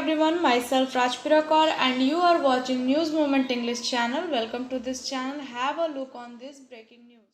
everyone, myself Rajpira Kaur and you are watching News Moment English channel. Welcome to this channel. Have a look on this breaking news.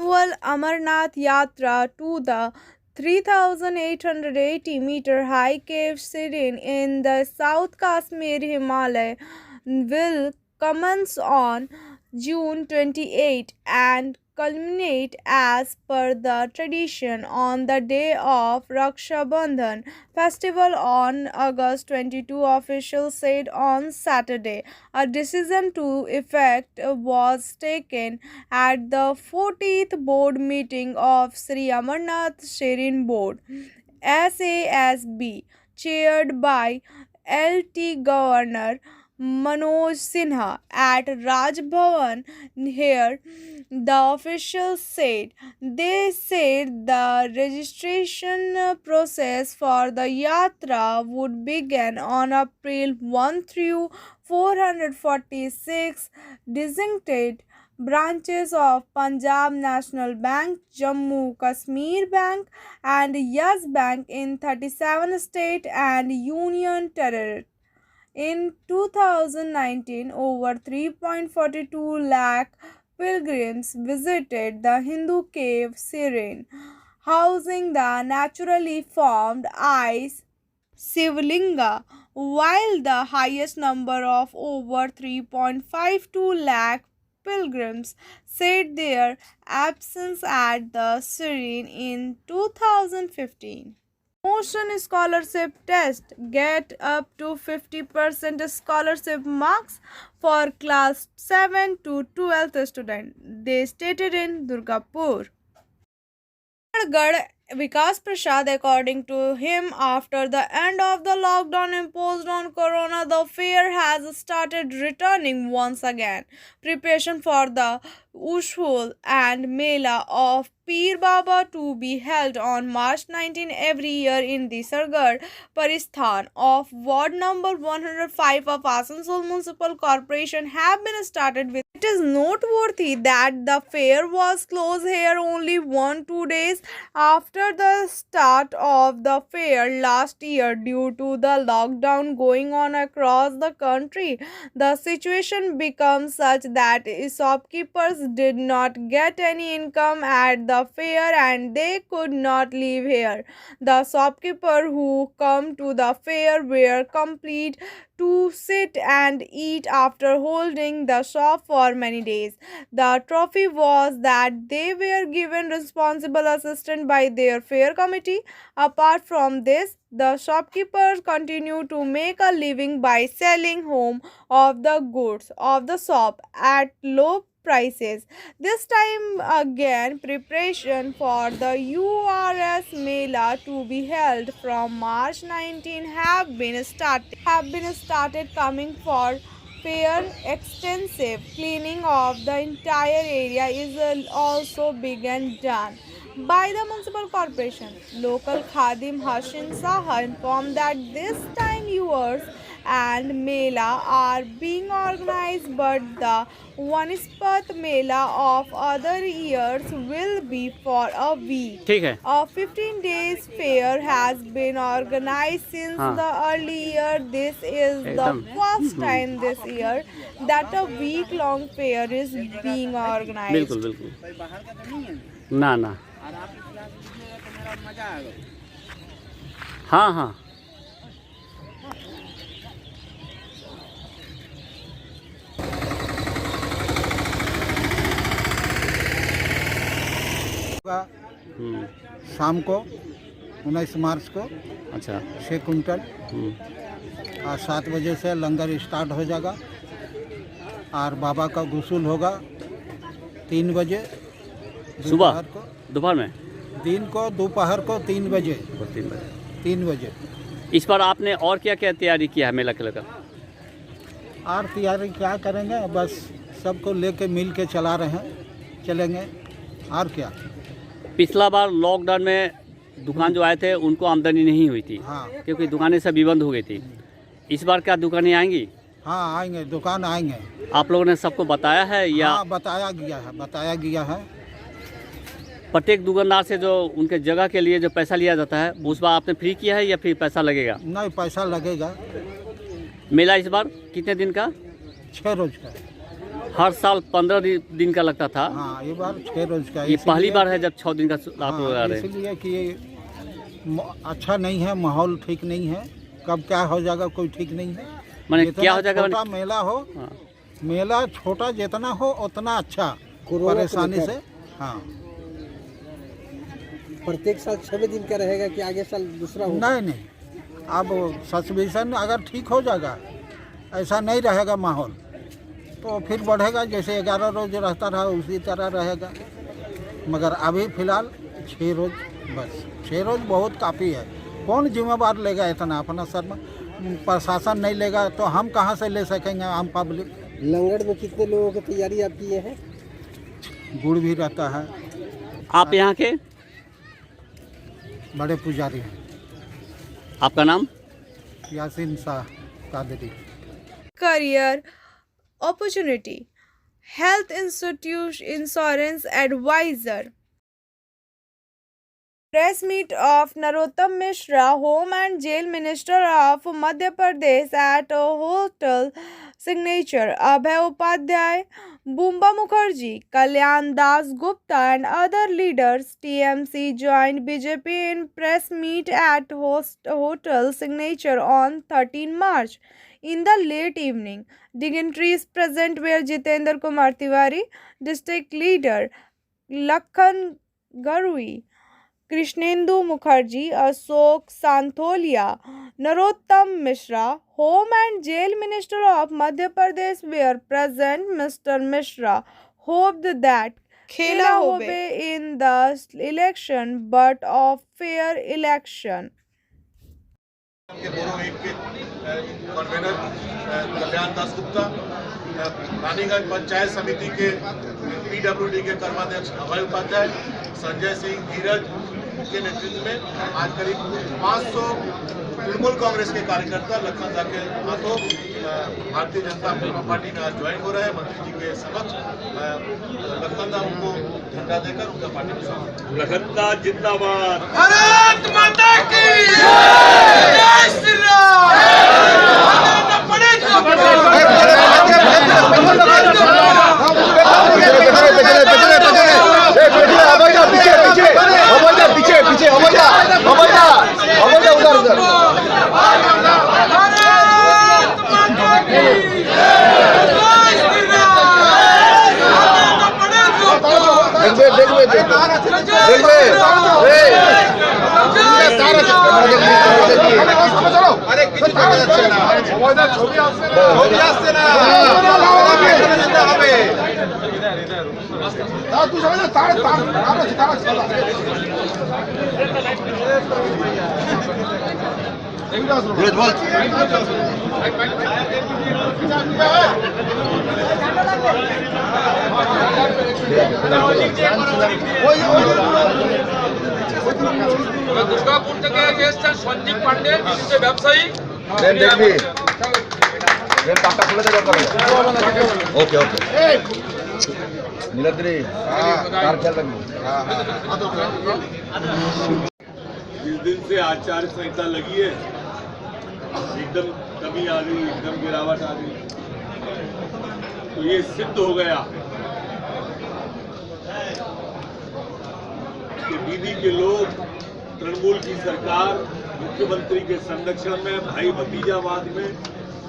Annual Amarnath Yatra to the 3,880-meter high cave Sirin in the South Kashmir Himalaya will commence on June 28 and culminate as per the tradition on the day of Raksha Bandhan festival on August 22, officials said on Saturday. A decision to effect was taken at the 40th board meeting of Sri Amarnath Shirin Board SASB, chaired by LT Governor Manoj Sinha at Raj Bhavan. Here, the officials said they said the registration process for the yatra would begin on April 1 through 446 designated branches of Punjab National Bank, Jammu Kashmir Bank, and Yes Bank in 37 state and union territories. In 2019, over 3.42 lakh pilgrims visited the Hindu cave Sirin, housing the naturally formed ice Shivlinga, while the highest number of over 3.52 lakh pilgrims said their absence at the Sirin in 2015. Promotion scholarship test get up to 50% scholarship marks for class 7 to 12th student, they stated in Durgapur. Vikas Prasad, according to him, after the end of the lockdown imposed on Corona, the fair has started returning once again. Preparation for the Ushul and Mela of Pir Baba to be held on March 19 every year in the Sargar Paristhan of Ward number 105 of Asansol Municipal Corporation have been started with. It is noteworthy that the fair was closed here only 1-2 days after the start of the fair last year due to the lockdown going on across the country. The situation becomes such that shopkeepers did not get any income at the fair and they could not live here. The shopkeepers who come to the fair were compelled to sit and eat after holding the shop for many days. The trophy was that they were given responsible assistance by their fair committee. Apart from this, the shopkeepers continue to make a living by selling home of the goods of the shop at low prices. This time again, preparation for the URS Mela to be held from March 19 have been started coming for fair. Extensive cleaning of the entire area is also begun done by the municipal corporation. Local Khadim Hashin Saha informed that this time yours and Mela are being organized, but the Vanispat Mela of other years will be for a week. A 15 days fair has been organized since the early year. This is the first time this year that a week-long fair is being organized. बिल्कुल ना ना हाँ हाँ शाम को 19 मार्च को अच्छा 6 quintal और 7 बजे से लंगर स्टार्ट हो जाएगा और बाबा का गुसूल होगा 3 बजे सुबह दोपहर में दिन को दोपहर को 3 बजे 3 बजे। इस बार आपने और क्या क्या तैयारी किया है मेला के लेकर? और तैयारी क्या करेंगे, बस सबको लेके मिल के चला रहे हैं, चलेंगे और क्या। पिछला बार लॉकडाउन में दुकान जो आए थे उनको आमदनी नहीं हुई थी, हाँ, क्योंकि दुकानें सब भी बंद हो गई थी। इस बार क्या दुकानें आएंगी? हाँ आएंगे, दुकान आएंगे। आप लोगों ने सबको बताया है या हाँ बताया गया है। प्रत्येक दुकानदार से जो उनके जगह के लिए जो पैसा लिया जाता है उस बार आपने फ्री किया है या फिर पैसा लगेगा? नहीं, पैसा लगेगा। मेला इस बार कितने दिन का? 6 रोज का। हर साल 15 दिन का लगता था। हाँ, ये बार 6 रोज का। ये पहली बार है जब 6 दिन का आप लोग आ रहे हैं। इसलिए कि ये अच्छा नहीं है, माहौल ठीक नहीं है, कब क्या हो जाएगा कोई ठीक नहीं है। माने क्या हो जाएगा? छोटा मेला हो, मेला छोटा जितना हो उतना अच्छा, परेशानी से। हाँ, प्रत्येक साल 6 दिन का रहेगा कि आगे साल दूसरा होगा? नहीं, अब सब्सक्रिप्शन अगर ठीक हो जाएगा, ऐसा नहीं रहेगा माहौल, तो फिर बढ़ेगा। जैसे 11 रोज रहता रहा उसी तरह रहेगा, मगर अभी फ़िलहाल 6 रोज, बस 6 रोज बहुत काफ़ी है। कौन जिम्मेवार लेगा इतना? अपना सर में प्रशासन नहीं लेगा तो हम कहाँ से ले सकेंगे आम पब्लिक? लंगड़ में कितने लोगों की तैयारी आप किए हैं? गुड़ भी रहता है। आप यहाँ के बड़े पुजारी हैं। आपका नाम? Yasin Shah Qadri. Career opportunity. Health Institute Insurance Advisor. Press meet of Narottam Mishra, Home and Jail Minister of Madhya Pradesh at a hotel signature. Abhay Upadhyay, Bumba Mukherjee, Kalyan Das Gupta and other leaders TMC joined BJP in press meet at hotel signature on 13 March. In the late evening, dignitaries present were Jitendra Kumar Tiwari, District Leader Lakhan Garui, Krishnendu Mukherjee, Ashok Santholia, Narottam Mishra, Home and Jail Minister of Madhya Pradesh were present. Mr. Mishra hoped that Khela hobe in the election, but of fair election. के बोरो एक के convener कल्याण दास गुप्ता, रानीगंज पंचायत समिति के PWD के कर्माध्यक्ष अभय उपाध्याय, संजय सिंह धीरज के नेतृत्व में आज करीब 500 तृणमूल कांग्रेस के कार्यकर्ता लखनदा के हाथों भारतीय जनता पार्टी में आज ज्वाइन हो रहे हैं। मंत्री जी के समक्ष लखनदा उनको झंडा देकर उनका पार्टी में स्वागत। लखनदा जिंदाबाद। भारत माता की जय श्री राम। দুর্গাপুর থেকে এসেছেন সঞ্জীব পান্ডে, বিশিষ্ট ব্যবসায়ী। দেখবি তারটা খুলে দেবে। ওকে ওকে নীলাদ্রি তার খেয়াল রাখবো। जिस दिन से आचार संहिता लगी है एकदम कमी आ गई, एकदम गिरावट आ गई, तो ये सिद्ध हो गया कि दीदी के लोग तृणमूल की सरकार मुख्यमंत्री के संरक्षण में भाई भतीजावाद में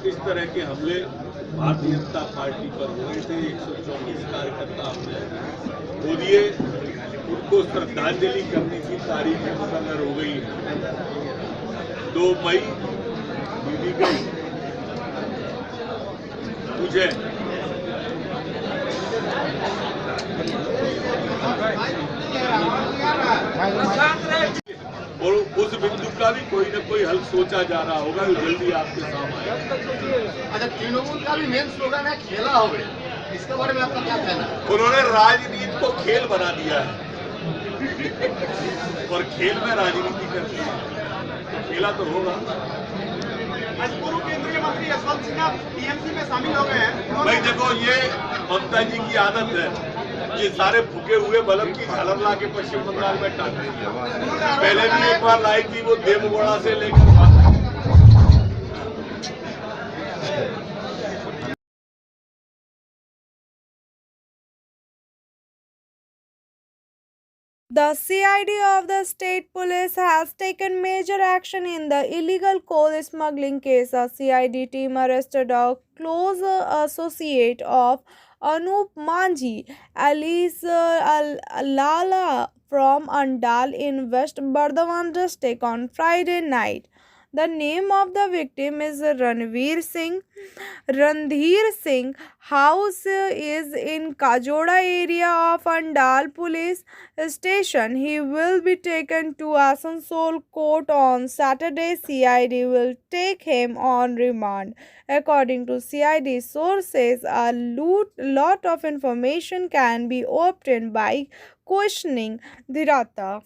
इस तरह के हमले भारतीय जनता पार्टी पर हुए थे। 124 कार्यकर्ता हमने खो दिए। उनको श्रद्धांजलि करने की तारीख मुकर्रर हो गई है। 2 मई दीदी गई। मुझे और उस बिंदु का भी कोई न कोई हल सोचा जा रहा होगा, जो जल्दी आपके सामने आएगा। अच्छा, तृणमूल का भी मेन स्लोगन है खेला होवे, इसके बारे में आपका क्या कहना है? उन्होंने राजनीति को खेल बना दिया है और खेल में राजनीति करती है, तो खेला तो होगा। आज पूर्व केंद्रीय मंत्री यशवंत सिन्हा टीएमसी में शामिल हो गए हैं। भाई देखो, ये ममता जी की आदत है, ये सारे फूके हुए बल्ब की झालर ला के पश्चिम बंगाल में टांग रही है। पहले भी एक बार लाई थी, वो देवगौड़ा से लेकर The CID of the state police has taken major action in the illegal coal smuggling case. A CID team arrested a close associate of Anup Manji, Alice Lala from Andal in West Bardhaman district on Friday night. The name of the victim is Randhir Singh. House is in Kajoda area of Andal police station. He will be taken to Asansol court on Saturday. CID will take him on remand. According to CID sources, a lot of information can be obtained by questioning Dhirata.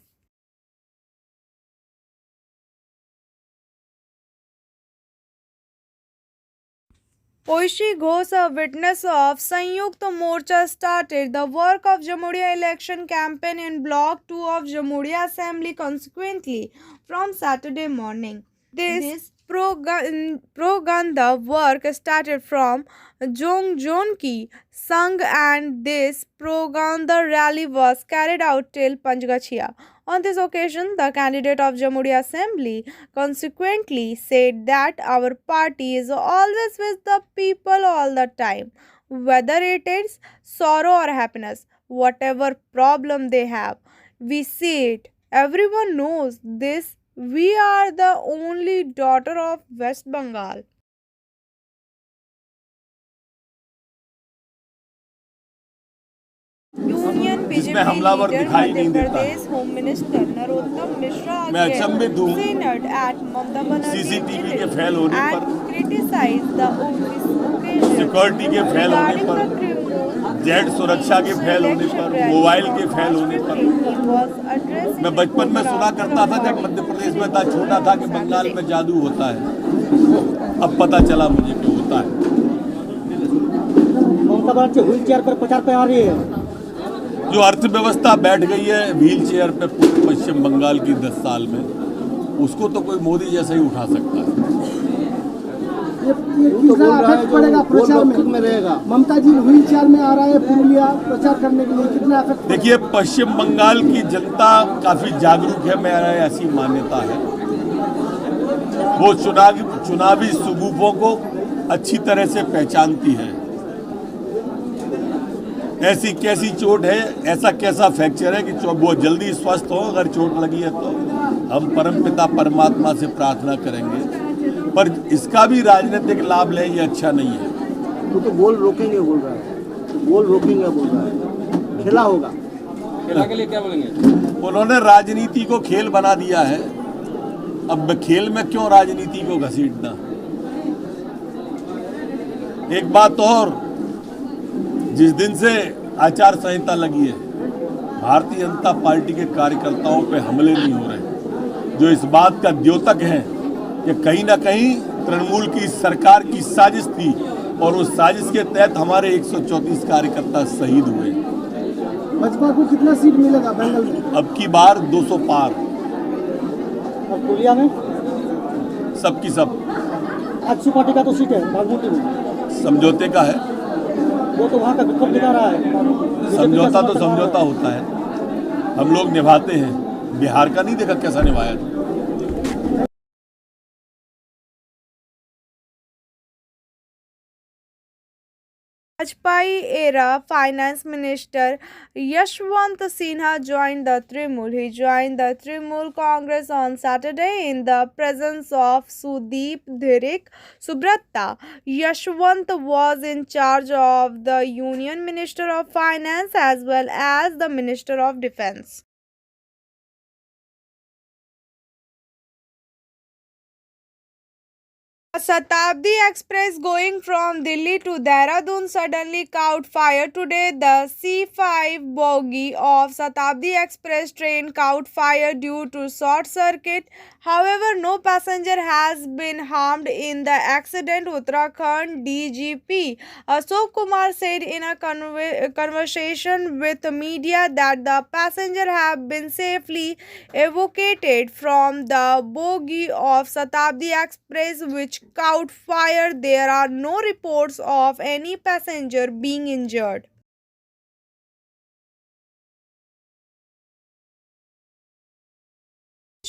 Oishi Ghosh, a witness of Sanyukta Morcha, started the work of Jamuria election campaign in Block 2 of Jamuria Assembly consequently from Saturday morning. This propaganda work started from Jongjonki Sangh and this propaganda rally was carried out till Panchgachia. On this occasion, the candidate of Jamuria Assembly consequently said that our party is always with the people all the time, whether it is sorrow or happiness, whatever problem they have. We see it. Everyone knows this. We are the only daughter of West Bengal. Union BJP हमलावर leader दिखाई मध्य नहीं देता। प्रदेश home minister Narottam Mishra मैं अचंभित हूँ। Senate eight Mamata Banerjee CCTV के fail होने पर, क्रिटिसाइज द सिक्योरिटी के फेल होने पर, जेट सुरक्षा के फेल होने पर, मोबाइल के फेल होने पर। मैं बचपन में सुना करता था जब मध्य प्रदेश में था, छोटा था, कि बंगाल में जादू होता है। अब पता चला मुझे कि होता है। ममता बनर्जी व्हील चेयर पर प्रचार पे आ रही है। जो अर्थव्यवस्था बैठ गई है व्हील चेयर पे पूरे पश्चिम बंगाल की 10 साल में, उसको तो कोई मोदी जैसा ही उठा सकता है। ये कितना इफेक्ट पड़ेगा प्रचार में रहेगा? ममता जी व्हील चेयर में आ रहा है पुरुलिया प्रचार करने के लिए, कितना इफेक्ट? देखिए, पश्चिम बंगाल की जनता काफी जागरूक है, मेरा ऐसी मान्यता है। वो चुनावी सुगुफों को अच्छी तरह से पहचानती है। ऐसी कैसी चोट है, ऐसा कैसा फ्रैक्चर है कि वो जल्दी स्वस्थ हो। अगर चोट लगी है तो हम परमपिता परमात्मा से प्रार्थना करेंगे, पर इसका भी राजनीतिक लाभ ले, ये अच्छा नहीं है। वो तो गोल रोकेंगे बोल रहा है, गोल रोकेंगे बोल रहा है, खेला होगा। खेला के लिए क्या बोलेंगे? उन्होंने राजनीति को खेल बना दिया है। अब खेल में क्यों राजनीति को घसीटना। एक बात और, जिस दिन से आचार संहिता लगी है, भारतीय जनता पार्टी के कार्यकर्ताओं पे हमले नहीं हो रहे, जो इस बात का द्योतक है कि कहीं ना कहीं तृणमूल की सरकार की साजिश थी और उस साजिश के तहत हमारे 134 कार्यकर्ता शहीद हुए। भाजपा को कितना सीट मिलेगा बंगाल में? अब की बार 200 पार। और पुलिया में सबकी सब। आजसू पार्टी का तो सीट है बागमती में, समझौते का है। वो तो वहाँ का विकल्प दिखा रहा है। समझौता तो समझौता होता है, हम लोग निभाते हैं। बिहार का नहीं देखा कैसा निभाया। Vajpayee-era Finance Minister Yashwant Sinha joined the Trinamool. He joined the Trinamool Congress on Saturday in the presence of Sudeep Dhirik Subrata. Yashwant was in charge of the Union Minister of Finance as well as the Minister of Defence. A Shatabdi Express going from Delhi to Dehradun suddenly caught fire today. The C5 bogie of Shatabdi Express train caught fire due to short circuit. However, no passenger has been harmed in the accident. Uttarakhand DGP Ashok Kumar said in a conversation with the media that the passenger have been safely evacuated from the bogie of Shatabdi Express which caught fire. There are no reports of any passenger being injured.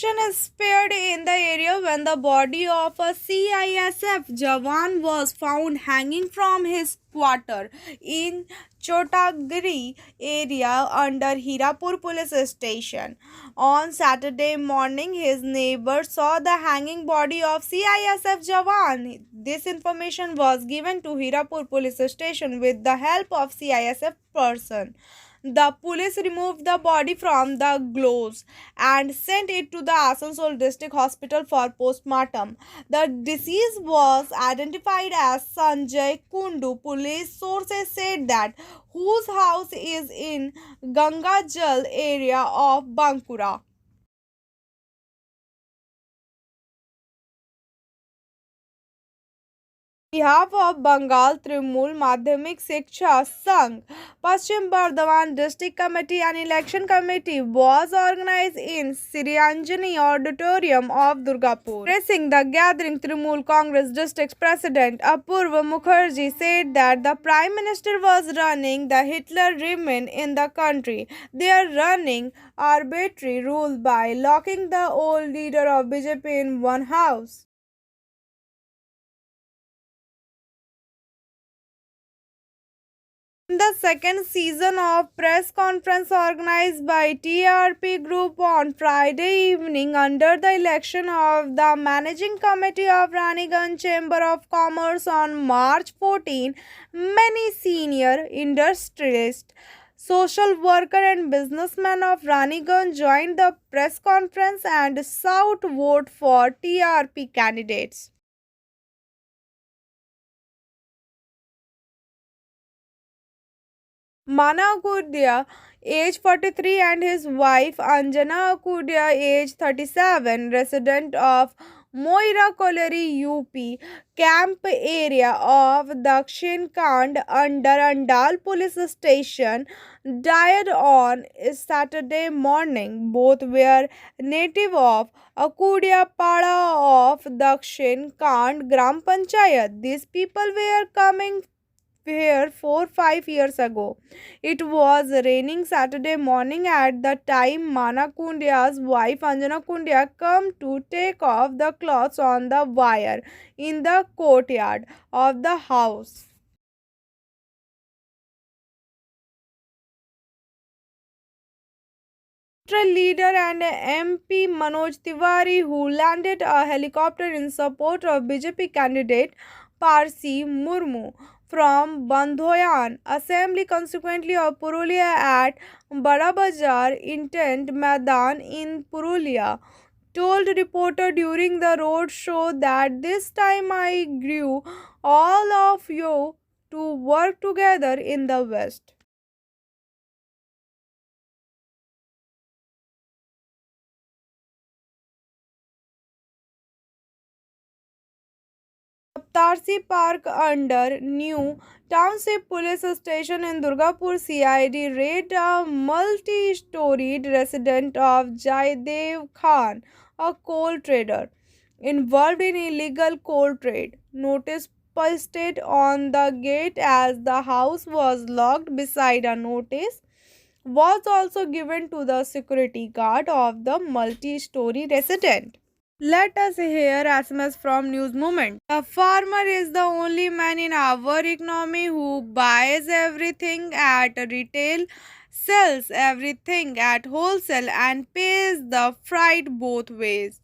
Is spared in the area when the body of a CISF Jawan was found hanging from his quarter in Chotagiri area under Hirapur police station. On Saturday morning, his neighbor saw the hanging body of CISF Jawan. This information was given to Hirapur police station with the help of CISF person. The police removed the body from the gloves and sent it to the Asansol District Hospital for postmortem. The deceased was identified as Sanjay Kundu. Police sources said that whose house is in Gangajal area of Bankura. Behalf of Bengal Trinamool Madhyamik Shiksha Sangh, Paschim Bardhaman District Committee and Election Committee was organized in Srianjani Auditorium of Durgapur. Addressing the gathering, Trinamool Congress District President Apurva Mukherjee said that the Prime Minister was running the Hitler regime in the country. They are running arbitrary rule by locking the old leader of BJP in one house. The second season of press conference organized by TRP Group on Friday evening under the election of the Managing Committee of Raniganj Chamber of Commerce on March 14, many senior industrialists, social worker and businessmen of Raniganj joined the press conference and sought vote for TRP candidates. Mana Akudia, age 43, and his wife Anjana Akudia, age 37, resident of Moira Colliery, UP, camp area of Dakshin Kand under Andal police station, died on Saturday morning. Both were native of Akudia Pada of Dakshin Kand Gram Panchayat. These people were coming here 4-5 years ago. It was raining Saturday morning at the time Mana Kundia's wife Anjana Kundia come to take off the clothes on the wire in the courtyard of the house. Leader and MP Manoj Tiwari, who landed a helicopter in support of BJP candidate Parsi Murmu from Bandhoyan Assembly consequently of Purulia at Badabazar Intent Maidan in Purulia, told reporter during the road show that this time I grew all of you to work together in the West. Tarsi Park under New Township Police Station in Durgapur CID raided a multi-storied residence of Jaidev Khan, a coal trader involved in illegal coal trade. Notice posted on the gate as the house was locked. Beside a notice was also given to the security guard of the multi-story residence. Let us hear SMS from News Moment. A farmer is the only man in our economy who buys everything at retail, sells everything at wholesale, and pays the freight both ways.